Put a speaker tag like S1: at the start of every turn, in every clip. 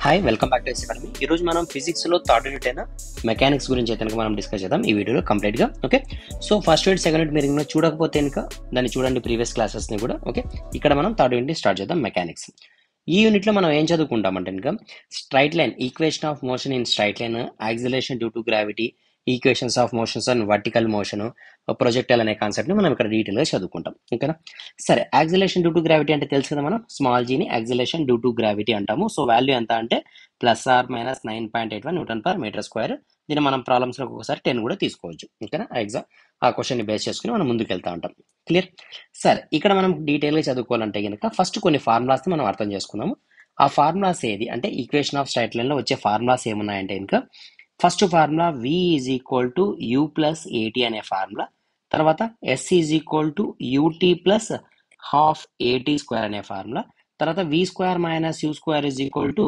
S1: Hi welcome back to S academy. ఈ రోజు మనం ఫిజిక్స్ లో థర్డ్ యూనిట్ అయిన మెకానిక్స్ గురించి అయితే మనం డిస్కస్ చేద్దాం ఈ వీడియోలో కంప్లీట్ గా. Okay, so first unit second unit మీరు ఇంకా చూడకపోతే కనుక దాన్ని చూడండి, ప్రీవియస్ క్లాసెస్ ని కూడా. ఓకే, ఇక్కడ మనం థర్డ్ యూనిట్ స్టార్ట్ చేద్దాం, మెకానిక్స్. ఈ యూనిట్ లో మనం ఏం చదువుకుంటామంటే ఇంకా straight line, equation of motion in straight line, acceleration due to gravity, equations of motions and vertical motion, projectile అనే కాన్సెప్ట్ ని మనం ఇక్కడ డీటెయిల్ గా చదువుకుంటాం. ఓకేనా, సరే. యాక్సిలరేషన్ డ్యూ టు గ్రావిటీ అంటే తెలుసు కదా, మనం స్మాల్ జీని యాక్సిలరేషన్ డ్యూ టు గ్రావిటీ అంటాము. సో వాల్యూ ఎంత అంటే +/- 9.81 న్యూటన్ పర్ మీటర్ స్క్వేర్. దీన్ని మనం ప్రాబ్లమ్స్ లో ఒకసారి 10 కూడా తీసుకోవచ్చు. ఓకేనా, ఆ క్వశ్చన్ ని బేస్ చేసుకుని మనం ముందుకు వెళ్తా ఉంటాం. క్లియర్? సరే, ఇక్కడ మనం డీటెయిల్ గా చదువుకోవాలంటే కనుక ఫస్ట్ కొన్ని ఫార్ములాస్ ని మనం అర్థం చేసుకున్నాము. ఆ ఫార్ములాస్ ఏది అంటే ఈక్వేషన్ ఆఫ్ స్ట్రైట్ లైన్ లో వచ్చే ఫార్ములాస్ ఏమున్నాయంటే ఇంకా first formula V = U + AT అనే ఫార్ములా, తర్వాత S = UT + ½ AT² అనే ఫార్ములా, తర్వాత V² - U² =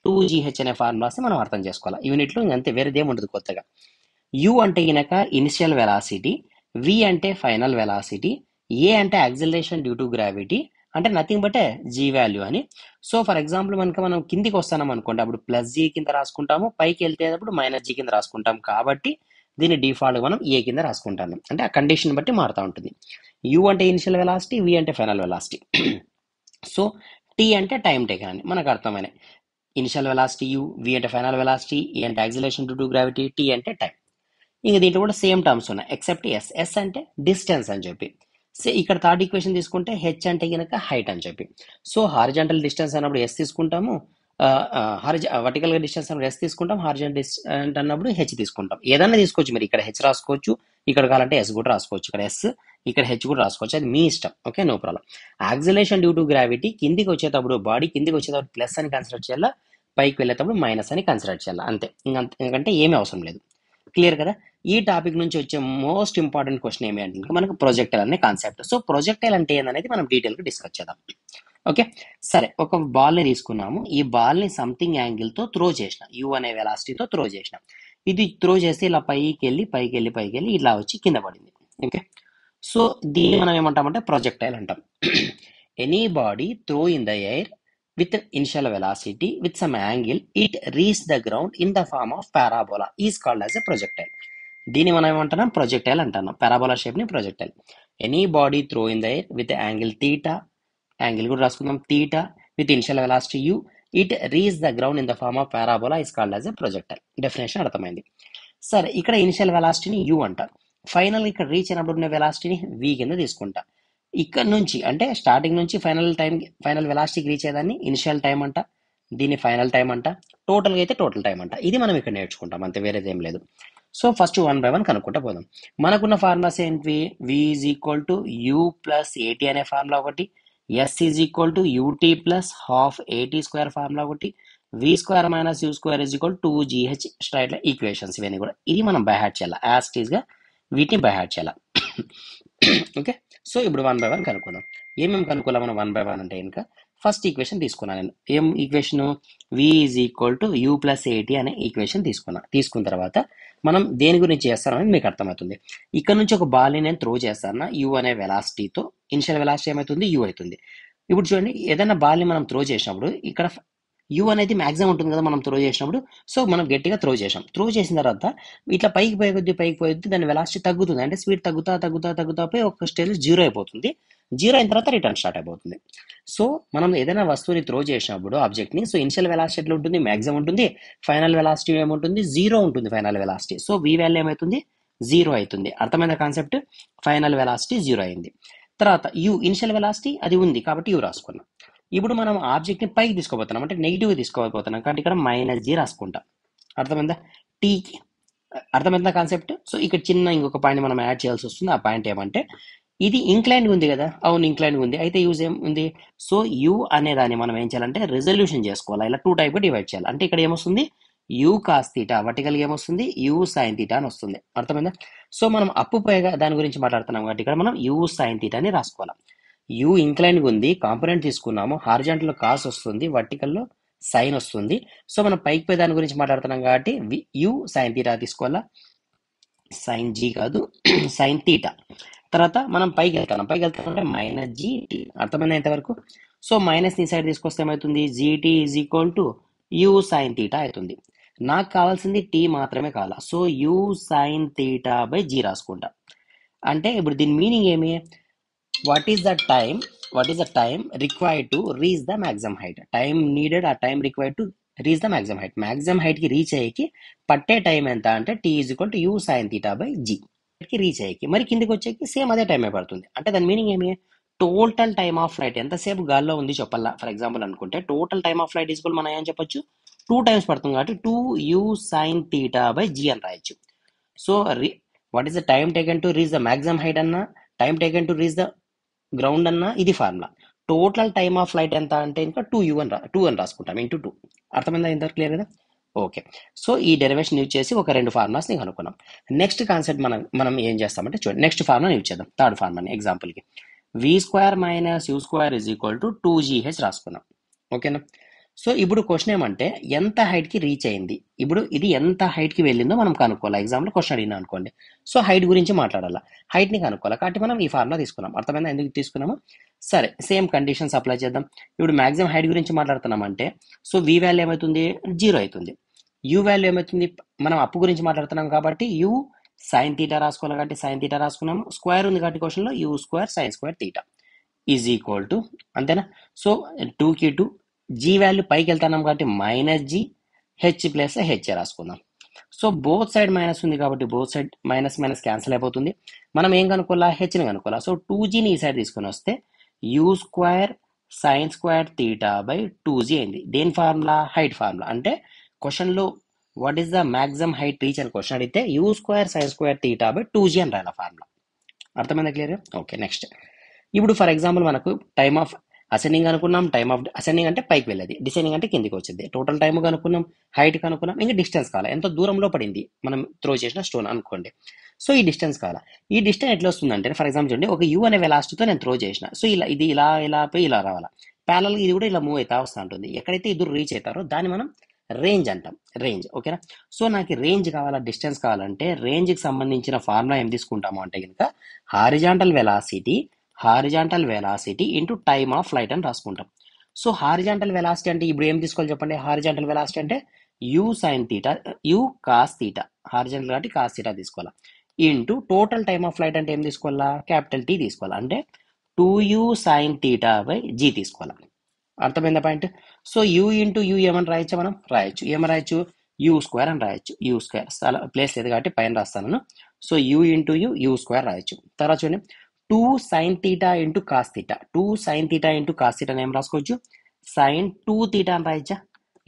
S1: 2GH అనే ఫార్ములాస్ మనం అర్థం చేసుకోవాలి యూనిట్ లో. అంతే, వేరేదేం ఉండదు కొత్తగా. U అంటే గనక ఇనిషియల్ వెలాసిటీ, V అంటే ఫైనల్ వెలాసిటీ, A అంటే యాక్సిలరేషన్ డ్యూ టు గ్రావిటీ, అంటే నథింగ్ బట్ G వాల్యూ అని. సో ఫర్ ఎగ్జాంపుల్ మనం కిందికి వస్తాం అనుకోండి, అప్పుడు +G కింద రాసుకుంటాము, పైకి వెళ్తేటప్పుడు -G కింద రాసుకుంటాం. కాబట్టి దీన్ని డిఫాల్ట్ మనం A కింద రాసుకుంటాము. అంటే ఆ కండిషన్ బట్టి మారుతూ ఉంటుంది. U అంటే ఇనిషియల్ వెలాసిటీ, V అంటే ఫైనల్ వెలాసిటీ. సో T అంటే టైం టేకన్ అని మనకు అర్థమైన. ఇనిషియల్ వెలాసిటీ U, V అంటే ఫైనల్ వెలాసిటీ, E అంటే acceleration due to gravity, T అంటే టైం. ఇంకా దీంట్లో కూడా సేమ్ టర్మ్స్ ఉన్నాయి ఎక్సెప్ట్ S అంటే డిస్టెన్స్ అని చెప్పి. ఇక్కడ థర్డ్ ఈక్వేషన్ తీసుకుంటే H అంటే కనుక హైట్ అని చెప్పి. సో హారిజాంటల్ డిస్టెన్స్ అన్నప్పుడు S తీసుకుంటాము, వర్టికల్ గా డిస్టెన్స్ అన్నప్పుడు S తీసుకుంటాం, హారిజాంటల్ డిస్టెన్స్ అన్నప్పుడు H తీసుకుంటాం. ఏదైనా తీసుకోవచ్చు, మీరు ఇక్కడ H రాసుకోవచ్చు, ఇక్కడ కావాలంటే S కూడా రాసుకోవచ్చు, ఇక్కడ S ఇక్కడ H కూడా రాసుకోవచ్చు, అది మీ ఇష్టం. Okay, no problem. Acceleration due to gravity కిందికి వచ్చేటప్పుడు, బాడీ కిందికి వచ్చేటప్పుడు ప్లస్ అని కన్సిడర్ చేయాలా, పైకి వెళ్ళేటప్పుడు మైనస్ అని కన్సిడర్ చేయాలి, అంతే. ఇంకంటే ఏమీ అవసరం లేదు. క్లియర్ కదా? ఈ టాపిక్ నుంచి వచ్చే మోస్ట్ ఇంపార్టెంట్ క్వశ్చన్ ఏమి అంటే మనకు ప్రొజెక్టైల్ అనే కాన్సెప్ట్. సో ప్రొజెక్టైల్ అంటే ఏందనేది మనం డీటెయిల్ గా డిస్కస్ చేద్దాం. ఓకే, సరే. ఒక బాల్ ని తీసుకున్నాము, ఈ బాల్ ని సంథింగ్ యాంగిల్ తో త్రో చేసిన, U అనే వెలాసిటీతో త్రో చేసిన. ఇది త్రో చేస్తే ఇలా పైకి వెళ్ళి ఇలా వచ్చి కింద పడింది. ఓకే, సో దీన్ని మనం ఏమంటామంటే ప్రొజెక్టైల్ అంటాం. Any body throw in the air with initial velocity with some angle, it reaches the ground in the form of parabola is called as a projectile. దీన్ని మనం ఏమంటున్నాం, ప్రొజెక్టైల్ అంటున్నాం. పారాబోలా షేప్ ని projectile. Any body throw in the air with angle theta, angle కూడా రాసుకుందాం theta, with initial velocity U, it reach the ground in the form of parabola is called as a projectile. Definition అర్థమైంది. సరే, ఇక్కడ initial వెలాసిటీని U అంట, final ఇక్కడ reach అయినప్పుడు ఉన్న వెలాసిటీని V కింద తీసుకుంటా. ఇక్కడ నుంచి అంటే స్టార్టింగ్ నుంచి ఫైనల్ వెలాసిటీకి రీచ్ అయ్యేదాన్ని ఇనిషియల్ టైం అంట, దీన్ని ఫైనల్ టైం అంట, టోటల్గా అయితే టోటల్ టైం అంట. ఇది మనం ఇక్కడ నేర్చుకుంటాం, అంతే, వేరేది ఏం లేదు. సో ఫస్ట్ 1 by 1 కనుక్కుంటా పోదాం. మనకున్న ఫార్ములాస్ ఏంటి? V = U + AT అనే ఫార్ములా ఒకటి, S = UT + ½ AT² ఫార్ములా ఒకటి, V² - U² = 2GH straight line equations. ఇవన్నీ కూడా ఇది మనం బై హార్ట్ చేయాలి, యాజ్ ఇట్ ఈస్ గా వీటిని బై హార్ట్ చేయాలి. ఓకే, సో ఇప్పుడు 1 by 1 కనుక్కుందాం. ఏమేమి కనుక్కోవాలి మనం 1 by 1 అంటే ఇంకా ఫస్ట్ ఈక్వేషన్ తీసుకున్నాను నేను. ఏం ఈక్వేషన్? V = U + AT అనే ఈక్వేషన్ తీసుకున్న తర్వాత మనం దేని గురించి చేస్తామని మీకు అర్థమవుతుంది. ఇక్కడ నుంచి ఒక బాల్ ని నేను త్రో చేస్తాను, U అనే వెలాసిటీతో. ఇనిషియల్ వెలాసిటీ ఏమవుతుంది? U అవుతుంది. ఇప్పుడు చూడండి, ఏదైనా బాల్ ని మనం త్రో చేసినప్పుడు ఇక్కడ U అనేది మాక్సిమం ఉంటుంది కదా మనం త్రో చేసినప్పుడు. సో మనం గట్టిగా త్రో చేసిన తర్వాత ఇట్లా పైకి పోయొద్ది దాని వెలాసిటీ తగ్గుతుంది, అంటే స్పీడ్ తగ్గుతా పోయి ఒక స్టేజ్ 0 అయిపోతుంది. 0 అయిన తర్వాత రిటర్న్ స్టార్ట్ అయిపోతుంది. సో మనం ఏదైనా వస్తువుని త్రో చేసినప్పుడు ఆబ్జెక్ట్ ని, సో ఇనిషియల్ వెలాసిటీ ఎట్లా ఉంటుంది? మాక్సిమం ఉంటుంది. ఫైనల్ వెలాసిటీ ఏముంటుంది? 0 ఉంటుంది final velocity. So V value ఏమవుతుంది? 0 అవుతుంది. అర్థమైన కాన్సెప్ట్? ఫైనల్ వెలాసిటీ 0 అయింది. తర్వాత U ఇనిషియల్ వెలాసిటీ అది ఉంది కాబట్టి U రాసుకున్నాం. ఇప్పుడు మనం ఆబ్జెక్ట్ ని పైకి తీసుకోబోతున్నాం, అంటే నెగిటివ్ తీసుకోబోతున్నాం కాబట్టి ఇక్కడ -G రాసుకుంటాం. అర్థమైందా? టీకి అర్థమైందా కాన్సెప్ట్? సో ఇక్కడ చిన్న ఇంకొక పాయింట్ మనం యాడ్ చేయాల్సి వస్తుంది. ఆ పాయింట్ ఏమంటే ఇది ఇంక్లైన్ ఉంది కదా, అవును ఇంక్లైన్ ఉంది, అయితే యూజ్ ఏం ఉంది? సో U అనే దాన్ని మనం ఏం చేయాలంటే రెజల్యూషన్ చేసుకోవాలి, ఇలా 2 టైప్ డివైడ్ చేయాలి. అంటే ఇక్కడ ఏమొస్తుంది? U cos θ, వర్టికల్ ఏమొస్తుంది? U sin θ అని వస్తుంది. అర్థమైందా? సో మనం అప్పు పైగా దాని గురించి మాట్లాడుతున్నాం కాబట్టి ఇక్కడ మనం U sin θ అని రాసుకోవాలి. U ఇంక్లైన్ ఉంది, కాంపోనెంట్ తీసుకున్నాము, హారిజాంటల్ కాస్ వస్తుంది, వర్టికల్లో సైన్ వస్తుంది. సో మనం పైకి పోయి దాని గురించి మాట్లాడుతున్నాం కాబట్టి U sin θ తీసుకోవాలా, సైన్ G కాదు సైన్ θ. తర్వాత మనం పైకి వెళ్తామంటే -GT. అర్థమైందా ఇంతవరకు? సో మైనస్ ని సైడ్ తీసుకొస్తే ఏమవుతుంది? GT = యూ సైన్ తీటా అవుతుంది. నాకు కావాల్సింది టీ మాత్రమే కావాలా. So U sine theta by G రాసుకుంటా. అంటే ఇప్పుడు దీని మీనింగ్ ఏమి, what is the time required to reach the maximum height. Time needed, ఆ time required to reach the maximum height. Maximum హైట్కి రీచ్ అయ్యేకి పట్టే టైం ఎంత అంటే T is equal to U sine theta by G. Reach అయ్యేకి మరి కిందికి వచ్చేకి సేమ్ అదే టైమే పడుతుంది. అంటే దాని మీనింగ్ ఏమి, టోటల్ టైమ్ ఆఫ్ ఫ్లైట్ ఎంతసేపు గాల్లో ఉంది చెప్పాలా. ఫర్ ఎగ్జాంపుల్ అనుకుంటే total time of flight equal మనం ఏం చెప్పొచ్చు, 2 టైమ్స్ పడుతుంది కాబట్టి 2u sine theta by G అని రాయొచ్చు. So what is the time taken to reach the maximum height అన్నా, time taken to reach the ground అన్నా, ఇది formula. Total time of flight ఎంత అంటే ఇంకా 2 అని రాసుకుంటాం, ఇంటూ 2. అర్థమైందా? ఇంత క్లియర్ కదా? ఓకే. సో ఈ డెరివేషన్ యూజ్ చేసి ఒక 2 ఫార్ములాస్ ని కనుక్కున్నాం. నెక్స్ట్ కాన్సెప్ట్ మనం ఏం చేస్తామంటే చూడండి, నెక్స్ట్ ఫార్ములా యూజ్ చేద్దాం. థర్డ్ ఫార్ములాని ఎగ్జాంపుల్కి v² - u² = 2gh రాసుకున్నాం. ఓకేనా? సో ఇప్పుడు క్వశ్చన్ ఏమంటే ఎంత హైట్కి రీచ్ అయింది, ఇప్పుడు ఇది ఎంత హైట్కి వెళ్ళిందో మనం కనుక్కోవాలి. ఎగ్జాంపుల్ క్వశ్చన్ అడిగినా అనుకోండి, సో హైట్ గురించి మాట్లాడాలా, హైట్ని కనుక్కోవాలి. కాబట్టి మనం ఈ ఫార్ములా తీసుకున్నాం. అర్థమైందా ఎందుకు తీసుకున్నాము? సరే, సేమ్ కండిషన్స్ అప్లై చేద్దాం. ఇప్పుడు మ్యాక్సిమం హైట్ గురించి మాట్లాడుతున్నామంటే సో వి వాల్యూ ఏమవుతుంది, 0 అవుతుంది. యూ వాల్యూ ఏమవుతుంది, మనం అప్పు గురించి మాట్లాడుతున్నాం కాబట్టి యూ సైన్ తీటా రాసుకోవాలి కాబట్టి సైన్ తీటా రాసుకున్నాము. స్క్వేర్ ఉంది కాబట్టి క్వశ్చన్లో u² sin² theta is equal to, అంతేనా? సో 2కి 2, జీ వాల్యూ పైకి వెళ్తున్నాం కాబట్టి -g, హెచ్ ప్లస్ హెచ్ రాసుకుందాం. సో బోత్ సైడ్ మైనస్ ఉంది కాబట్టి both side minus minus cancel అయిపోతుంది. మనం ఏం కనుక్కోవాలా, హెచ్ని కనుక్కోవాలా. సో 2gని ఈ సైడ్ తీసుకొని వస్తే u² sin² theta by 2g అయింది. దేని ఫార్ములా, హైట్ ఫార్ములా. అంటే క్వశ్చన్లో what is the maximum height reach అని క్వశ్చన్ అడిగితే u² sin² theta by 2g అని రాయాల ఫార్ములా. అర్థమైందా? క్లియర్? ఓకే. నెక్స్ట్ ఇప్పుడు ఫర్ ఎగ్జాంపుల్ మనకు టైమ్ ఆఫ్ అసెండింగ్ అనుకున్నాం, టైమ్ ఆఫ్ అసెండింగ్ అంటే పైకి వెళ్ళేది, డిసెండింగ్ అంటే కిందికి వచ్చేది. టోటల్ టైం కనుక్కున్నాం, హైట్ కనుక్కున్నాం, ఇంకా డిస్టెన్స్ కావాలి, ఎంత దూరంలో పడింది మనం త్రో చేసిన స్టోన్ అనుకోండి. సో ఈ డిస్టెన్స్ కావాలి. ఈ డిస్టెన్స్ ఎట్లా వస్తుందంటే ఫర్ ఎగ్జాంపుల్ చూడండి, ఒక యూ అనే వెలాసిటీతో నేను త్రో చేసిన. సో ఇది ఇలా పోయి ఇలా రావాలా, ప్యారలల్గా ఇది కూడా ఇలా మూవ్ అవుతా వస్తూ ఉంటుంది. ఎక్కడైతే ఇద్దరు రీచ్ అవుతారో దాన్ని మనం రేంజ్ అంటాం, రేంజ్. ఓకేనా? సో నాకు రేంజ్ కావాలా, డిస్టెన్స్ కావాలంటే రేంజ్కి సంబంధించిన ఫార్ములా ఏం తీసుకుంటాము అంటే కనుక horizontal velocity into time of flight అని రాసుకుంటాం. సో హారిజాంటల్ వెలాసిటీ అంటే ఇప్పుడు ఏం తీసుకోవాలి చెప్పండి, హారిజాంటల్ వెలాసిటీ అంటే you sine theta, you cos theta, horizontal కాబట్టి కాస్ తీటా తీసుకోవాలా, into total time of flight అంటే ఏం తీసుకోవాలా, క్యాపిటల్ టీ తీసుకోవాలా, అంటే 2u sign theta by G తీసుకోవాలా. అర్థమైందా point? So you into you ఏమని రాయొచ్చు, మనం రాయొచ్చు, ఏమని రాయొచ్చు, u² అని రాయొచ్చు. u² ప్లేస్ లేదు కాబట్టి పైన రాస్తాను. సో యూ ఇంటూ u² రాయొచ్చు. తర్వాత చూడండి, 2 sin theta into cos theta, 2 sin theta into cos theta ఏం రాసుకోవచ్చు, sin 2 తీటా అని రాయొచ్చా.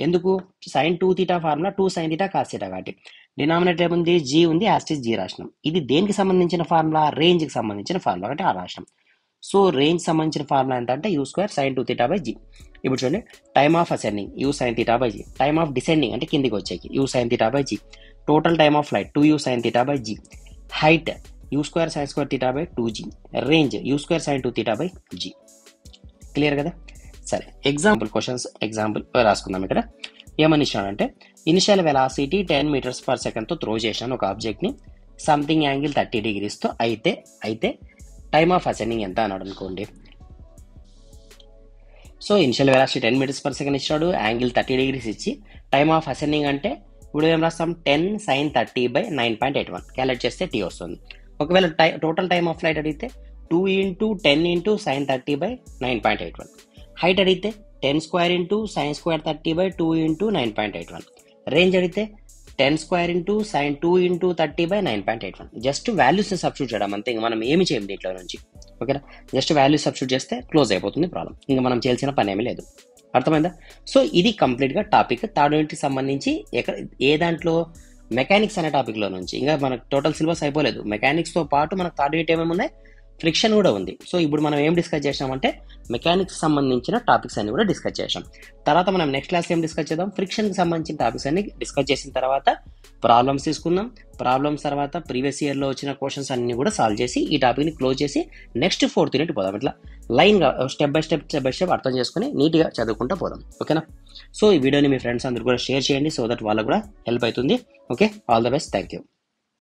S1: ఎందుకు, sin 2 theta formula 2 sin theta cos theta కాబట్టి డినామినేటర్ ఏముంది, జీ ఉంది, యాస్టిస్ జీ రాసినాం. ఇది దేనికి సంబంధించిన ఫార్ములా, రేంజ్కి సంబంధించిన ఫార్ములా కాబట్టి ఆ రాసినాం. సో రేంజ్ సంబంధించిన ఫార్ములా ఎంత అంటే u² sin 2 theta by G. ఇప్పుడు చూడండి, time of ascending u sin theta by G, time of descending అంటే కిందికి వచ్చేకి u sin theta by G, total time of flight 2u sin theta by G, height u² sin² theta by 2g, range u² sin 2 theta by g. Clear కదా? సరే, example రాసుకుందాం. ఇక్కడ ఏమని ఇచ్చానంటే initial velocity 10 m/s తో throw చేశాను ఒక ఆబ్జెక్ట్ని, something angle 30 degrees తో, అయితే time of ascending ఎంత అన్నాడు అనుకోండి. సో ఇనిషియల్ వెలాసిటీ 10 m/s ఇచ్చాడు, యాంగిల్ 30 degrees ఇచ్చి టైమ్ ఆఫ్ అసెండింగ్ అంటే ఇప్పుడు ఏం రాస్తాం, 10 sin 30 బై 9.81 క్యాలిక్యులేట్ చేస్తే టీ వస్తుంది. ఒకవేళ టోటల్ టైమ్ ఆఫ్ ఫ్లైట్ అడిగితే 2 × 10 × sin 30 బై 9.81. హైట్ అడిగితే 10² × sin² 30 బై 2 × 9.81. రేంజ్ అడిగితే 10² × sin 2 × 30 by 9.81. Just values substitute చేయడం అంతే, ఇంకా మనం ఏమి చేయం దీంట్లో నుంచి. ఓకేనా? జస్ట్ వాల్యూస్ సబ్స్టిట్యూట్ చేస్తే క్లోజ్ అయిపోతుంది ప్రాబ్లం, ఇంకా మనం చేయాల్సిన పని ఏమీ లేదు. అర్థమైందా? సో ఇది కంప్లీట్గా టాపిక్ థర్డ్ యూనిట్కి సంబంధించి. ఏ దాంట్లో, మెకానిక్స్ అనే టాపిక్లో నుంచి. ఇంకా మనకు టోటల్ సిలబస్ అయిపోలేదు. మెకానిక్స్తో పాటు మనకు థర్డ్ యూనిట్ ఏమేమి ఉన్నాయి, ఫ్రిక్షన్ కూడా ఉంది. సో ఇప్పుడు మనం ఏం డిస్కస్ చేసామంటే మెకానిక్స్ సంబంధించిన టాపిక్స్ అన్ని కూడా డిస్కస్ చేసాం. తర్వాత మనం నెక్స్ట్ క్లాస్ ఏం డిస్కస్ చేద్దాం, ఫ్రిక్షన్కి సంబంధించిన టాపిక్స్ అన్ని డిస్కస్ చేసిన తర్వాత ప్రాబ్లమ్స్ తీసుకుందాం. ప్రాబ్లమ్స్ తర్వాత ప్రీవియస్ ఇయర్లో వచ్చిన క్వశ్చన్స్ అన్ని కూడా సాల్వ్ చేసి ఈ టాపిక్ని క్లోజ్ చేసి నెక్స్ట్ ఫోర్త్ యూనిట్ పోదాం. ఇట్లా లైన్గా స్టెప్ బై స్టెప్ అర్థం చేసుకుని నీట్గా చదువుకుంటూ పోదాం. ఓకేనా? సో ఈ వీడియోని మీ ఫ్రెండ్స్ అందరూ కూడా షేర్ చేయండి, సో దట్ వాళ్ళకు కూడా హెల్ప్ అవుతుంది. Okay, all the best, thank you.